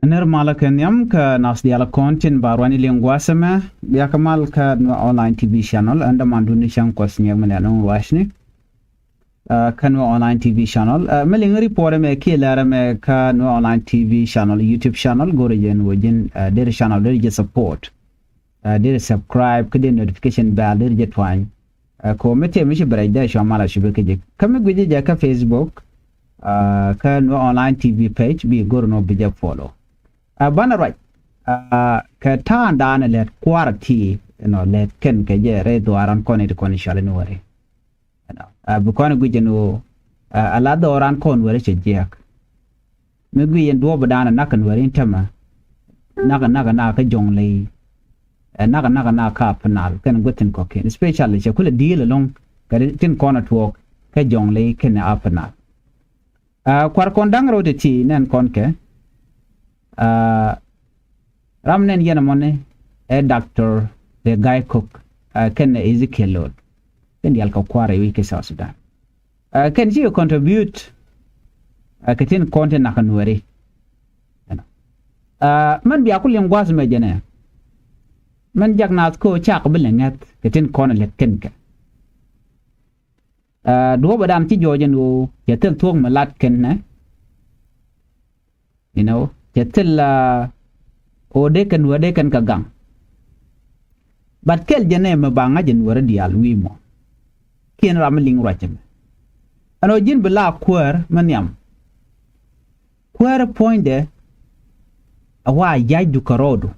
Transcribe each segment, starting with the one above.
Ner mala kenyam ka nas diala kontin barwani lingwasama ya kamal ka no online TV channel anda manduni chang kosnya menanong washni ka no online TV channel meling report me ke lara me ka no online TV channel YouTube channel gore jen wojin der channel der je support der subscribe ka der notification bell der je twine ko mete mishi brayda shamala shibeke je kame guje je ka Facebook ka no online TV page bi gore no bija follow bana right ka ta ndana let quality let ken ke je re do aran koni to koni shale no wari bu koni guje no ala do aran kon wari che jek me guyen do badana nakan wari tama naga ka jongle naga ka panal ken gutin ko ken especially che kula deal along ka tin kona to ka jongle ken apanal kwar kondang rote ti nen konke ramnen yana monne doctor the guy cook ken Ezekiel Lord ken yal ka kware wi ke South Sudan ken you contribute katin content na kanwari man biya kullen gwas me jene man jagna ko chak bilengat katin kona let ken ka do badam ti jojen wo ya tel tuong malat ken na Jatilla odekan wadekan kagang. But kel jane mabanga jen waradi alwimo. Kien ramaling rachem. Ano jin bela kwer manyam. Kwer poinde awa yaju karodo.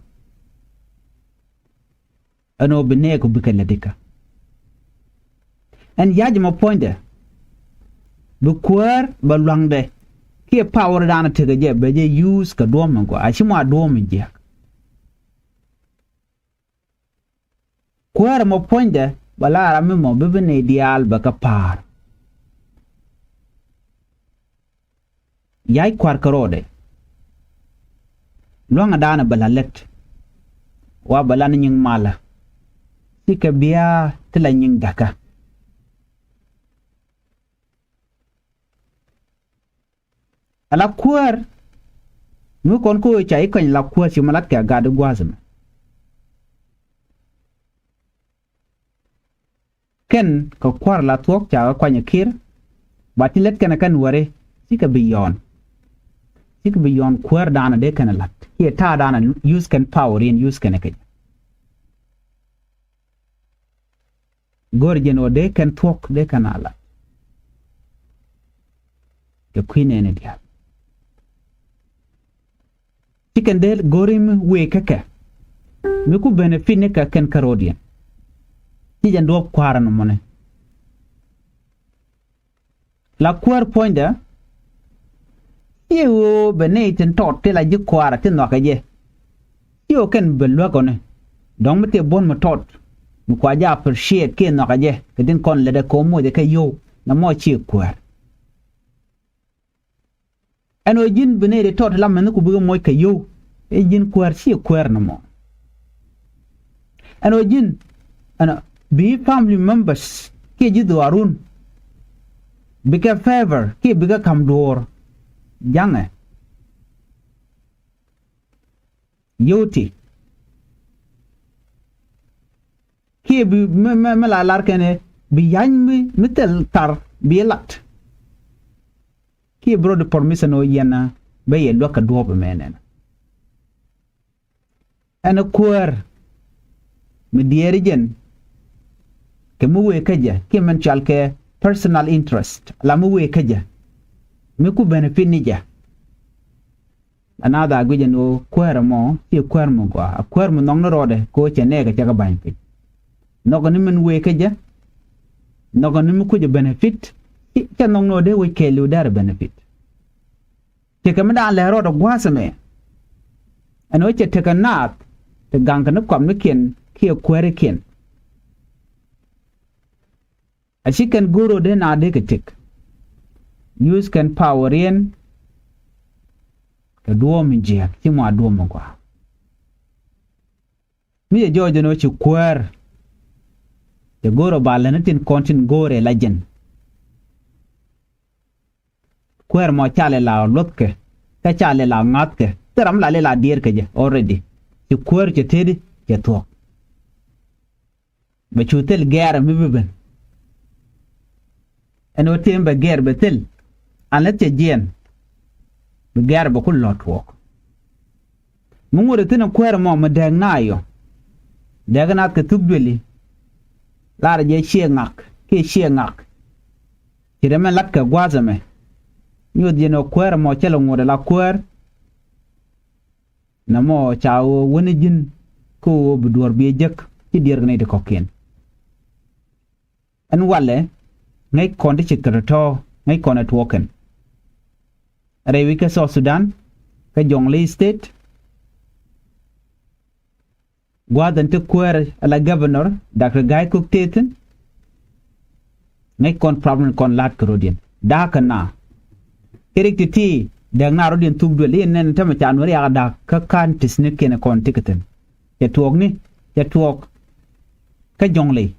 Ano benego bikaladika. And yajma poinde. Bukwer balwangde. Ke power dana tege je beje use ka dom ko achimo dom je kwara mo ponde bala rami mo bibine dial baka par yai kwar karode longa dana bala let wa bala nying mala sika biya tila nying daka ala kwar mu kon ko chai kan la kwar chi malat ka gadu gwazam ken ko kwar la tok cha kwanya kir batilet kana kan ware sika biyon kwar dana de kana lat ye ta dana use can power in use kana ke gorjen o de kan tok de kana lat ke queen ene dia Chicken del gorim we kaka. Miku benefit ne ka ken karodian. Tijan do kwara no mone. La kwar poinda. Yo beneten tot te la ji kwara tin no ka je. Yo ken belwa kone. Dong mete bon mo tot. Mu kwa ja appreciate ken no ka je. Kedin kon le de ko mo de ka yo na mo chi kwar. Ano jin bene de tot lam ku bugo moy ka yow e jin kwar ci kwar no mo ano jin ana be family members ke jidu arun bika favor ke biga kam door jange yoti ke bi me la lar kene bi yan mi mitel tar bi lat ki bro de permission o yana be ye loka do be menen ana kuer mi dierigen ke mu we kaja ke man chalke personal interest la mu we kaja mi ku benefit ni ja anada gujen o kuer mo ti kuer mo gwa kuer mo nong no rode ko chene ga jaga ban pi nogo ni men we kaja nogo ni mu ku je benefit ke nong no de we ke lu dar benefit ke kamada le ro do gwasame ano che te kanat te gang kan kom ne ken ke kwere ken a chicken guru de na de tik use can power in ka duo mi je ti mo duo mo kwa mi jojo no chi kwer te goro balana tin kontin gore lajen kwer mo chale la lotke ka chale la ngatke teram la le la dier ke already ci kuer ci tedi ci to ba chutel ger mi beben eno tembe ger betel anet ci jien be ger ba kul lot wo mu ngore tena kuer mo ma deg na yo deg na ke tubeli la je chiengak ke chiengak ci de men lat ka gwazame nyod je no kuer mo chelo ngore la kuer na mo chawo woni jin ko bu dor bi jek ci dir ne de kokken en wale ngay konde ci krato ngay konet woken rewi ke so Sudan ka Jonglei state gwadan te kuer ala governor Dr. Guy Cook Teten ngay kon problem kon lat krodien da kana kerikti dang na rodin tugdo le nen tama chanwar ya da ka kan tisne kene kon tiketen ya tuok ni ya tuok ka Jonglei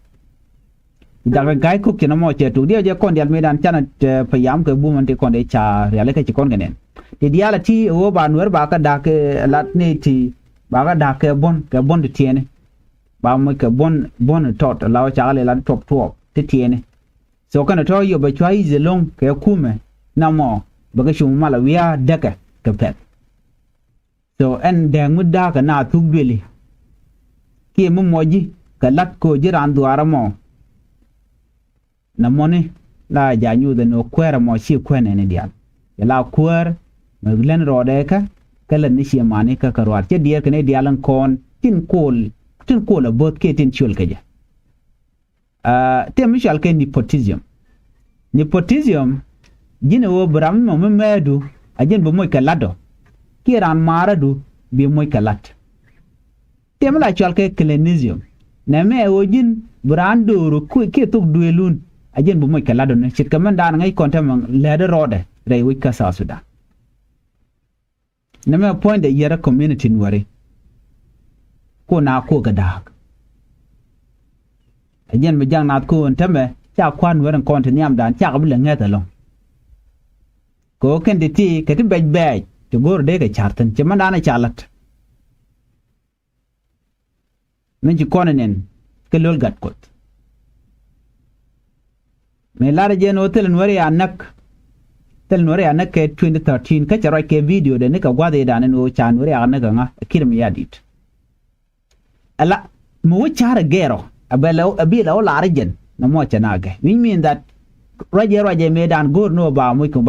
Dr. Guy Cook kina mo che tu dia je kon dial medan chana payam ke bu man te kon de cha ya le ka ci kon genen ti diala ti o ba Nuer ba ka da ke lat ni ti ba ka da ke bon de tiene ba mo ke bon tot la cha le lan top te tiene so kana to yo ba chwai ze long ke kume na mo baga shum mala wiya daga ka pet so en deng mudda ka na tugbeli ki mu moji ka lat ko jiran duara mo na moni la janyu de no kwera mo chi kwene ne dial ya la kwer maglen rode ka kala ni shi mani ka karwar che dier kene dialan kon tin kol bot ke tin chul ka ja te mishal ke nepotism jine wo bram mo medu ajen bo moy kalado kiran maradu bi moy kalat temla chal ke cleanism na me wo jin brando ro ke tok duelun ajen bo moy kalado ne chit kaman dan ngai konta man lede rode rei wi ka sa Sudan na me point de yera community nware ko na ko gadak ajen be jang na ko ntame cha kwan weran konta nyam dan cha kabla ngata long ko ken de ti ke ti bej to gor de ke chartan che mandana chalat men ji konen ke lol gat kot me lara je no tel Nuer ya nak ke 2013 ka charo ke video de ne ka gwade da ne no cha Nuer ya nak nga kirim ya dit ala mo chara gero abila o lara jen na mo cha nage we mean that raje medan gor no ba mu ko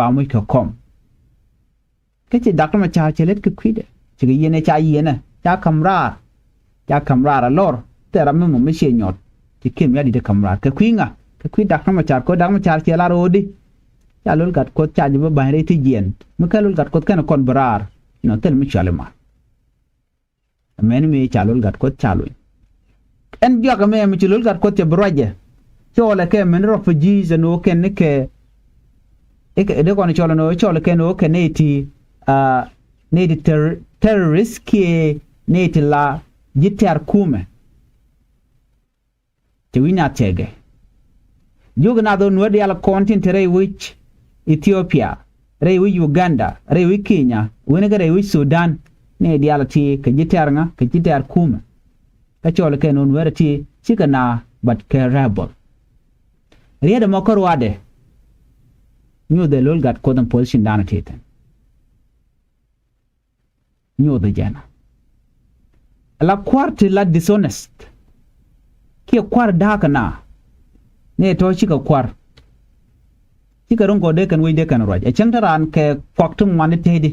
kom kace dakta ma cha chelet ke kwide ci yene cha yene cha kamra lor tera me mo she nyot ci kim ya di de kamra ke kwinga ke kwi dakta ma cha ko dakta ma cha che la rodi ya lol gat ko cha ji ba re ti jen mu ka lol gat ko kana kon brar no tel mi chalema men mi cha lol gat ko chalo en joga me mi ci lol gat ko te broje chola ke men refugees no ken ke de kon chola no chola ke no ke neti terrorist ke neti la jitar kume te wina tege jogna do no de ala continent re which Ethiopia re which Uganda re which Kenya wona ga re which Sudan ne de ala ti ke jitar nga ke jitar kume ka chola ke no wera ti chikana but ke rebel rieda mokor wade nyu de lol gat kodam position dana teten nyu de jana la quarti la dishonest ke kwar daka na ne to chika kwar chika rongo de kan we de kan roj e changtaran ke kwaktung man tedi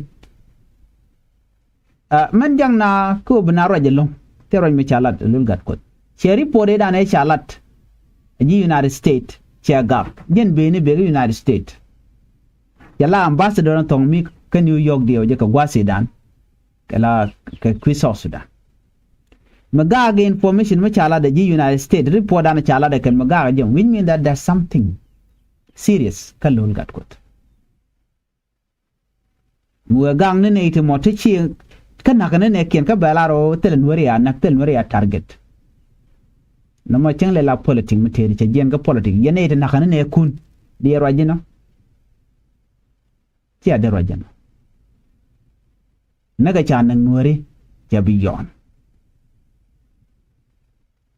man jang na ko bna roj lo te roj mi chalat lol gat kod cheri pore dana e chalat ji United States Chiagap, jen beni bega United States. Yala ambassador na tong mi ka New York dio je ka Gwasidan. Kala ka Kwiso Sudan. Magaga information ma chala da ji United States report ana chala da kan magaga jen which mean that there's something serious kalul gat kot. Muagang ne ne ite mote chi kana kana ne ken ka balaro tel Nuer ya target. No mo chengle la politique miteri che jenga politique yene ite nakana ne kun di rajino ti ade rajino naga cha nang nuari cha biyon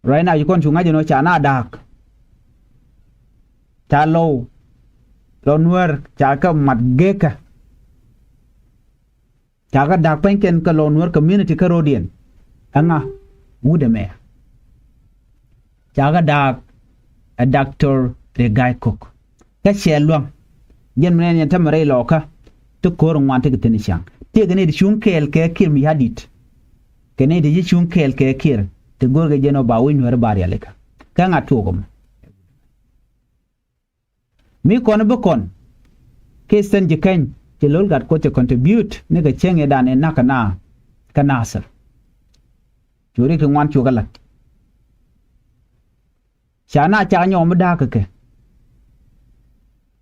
right now you kon chunga jeno cha na dak cha lo Nuer cha ka mat geka cha ka dak penken ka lo Nuer community ka rodien anga wude me cha ka dak a doctor de guy cook ka shelwang yen menen yan tamare loka to kor ngwan te gitini chang te gane di chung kel ke kir mi hadit kene di chung kel ke kir te gorge jeno ba wi Nuer bar yaleka ka nga tugum mi kono be kon ke sen jiken te lol gat ko te contribute ne ga chenge dan e nakana kanasar juri ke ngwan chugalat chana cha nyom da ke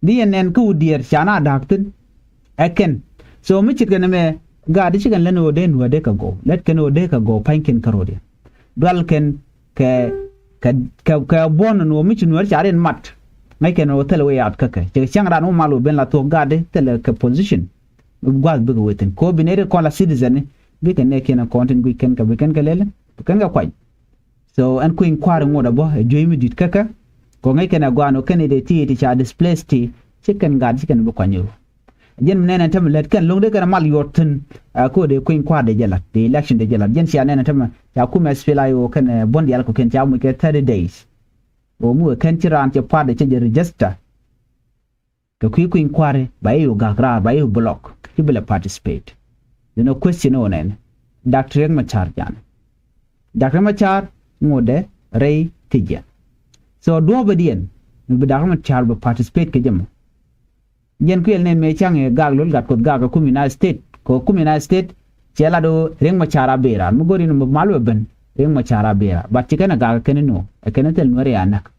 di enen ku dier chana daktin eken so mi chitgane me ga di chigan leno den wade ka go let ken ode ka go pankin karodi dwal ken ka bon no mi chunwer charen mat ngai ken hotel way out kake che changra no malu ben la to gade tele ka position gwal bu weten ko binere ko la citizen bi ken ne ken content gu ken ka bi ken ka lele ken ga kwai so an ku inquire ngoda bo joyimi dit kaka ko ngai ken agwano ken de ti cha displaced ti chicken gad chicken bu kwanyo jen menen tam let kan long de kan mal yorten ko de ku inquire de jalat de election de jalat jen sia nenen tam ya ku mes fela yo kan bond yal ko ken cha mu ke 30 days o mu ken tiran che pa de che register ko ku inquire ba yo gagra ba yo block ki bele participate you know question onen dr machar jan dr machar ngode rei tija so do obedien bi dr machar be participate ke jam yen ku elne me change gag lol gat ko gaga kumina state ko kumina state chela do reng machara bera mu gori no malu ben reng machara bera but tikana gaga keneno e kenetel Nuer anak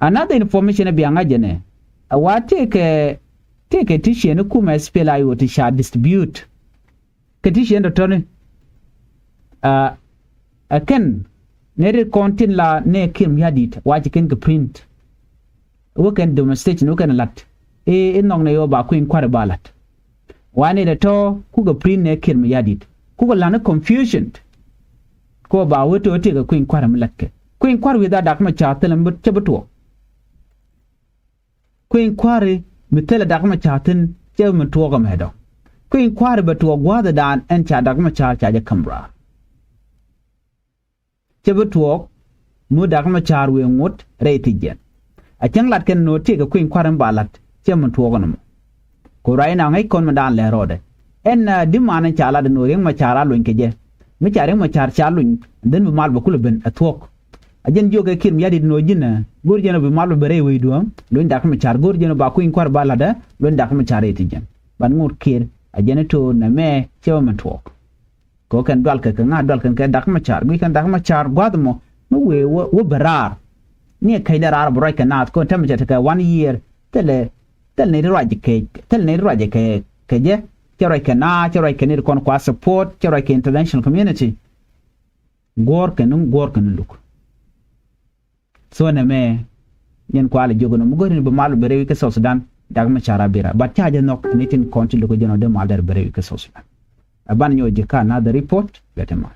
another information bi anga jene awate ke tishen kuma spela yo ti sha distribute ke tishen do tone aken nere content la ne kim yadit waji ken ke print wo ken demonstration wo ken lat inong ne yo ba kuin kware balat wane da to ku ga print ne kim yadit ku ga lana confusion ko ba woto te ga kuin kware mlakke kuin kware wi da dak ma chatelam but chebuto kuin kware mitela dak ma chatin che mu to ga medo kuin kware batu gwa da dan en cha dak ma cha ja kamra chebuto mu dak ma char we ngut reitigen a chang lat ken no te ga kuin kware balat che mu to ga no ko rai na ngai kon ma dan le rode en dimana cha la de no reng ma chara lun ke je mi chare ma char cha lun den bu mal ba kul ben atok ajen joge kim yadi no jinna gor jeno bi mal bere we duam lun dak ma char gor jeno ba kuin kware balada lun dak ma chare tigen ban ngur kir ajene to na me che ma tok ko kan dal ka nga dal kan dak ma char gu kan dak ma char gwadmo no we wo berar ni kai la rar bro kan at ko tam jata ka 1 year tel ne raje ke je chero ke ni kon kwa support chero ke international community gor kan luk so na me yen ko ala jogo no mo gorin be malu bere wi ke so Sudan dak ma chara bira but chaje nok ni tin konti ko jono de mal der bere wi ke so Sudan aban nyo je ka na the report betema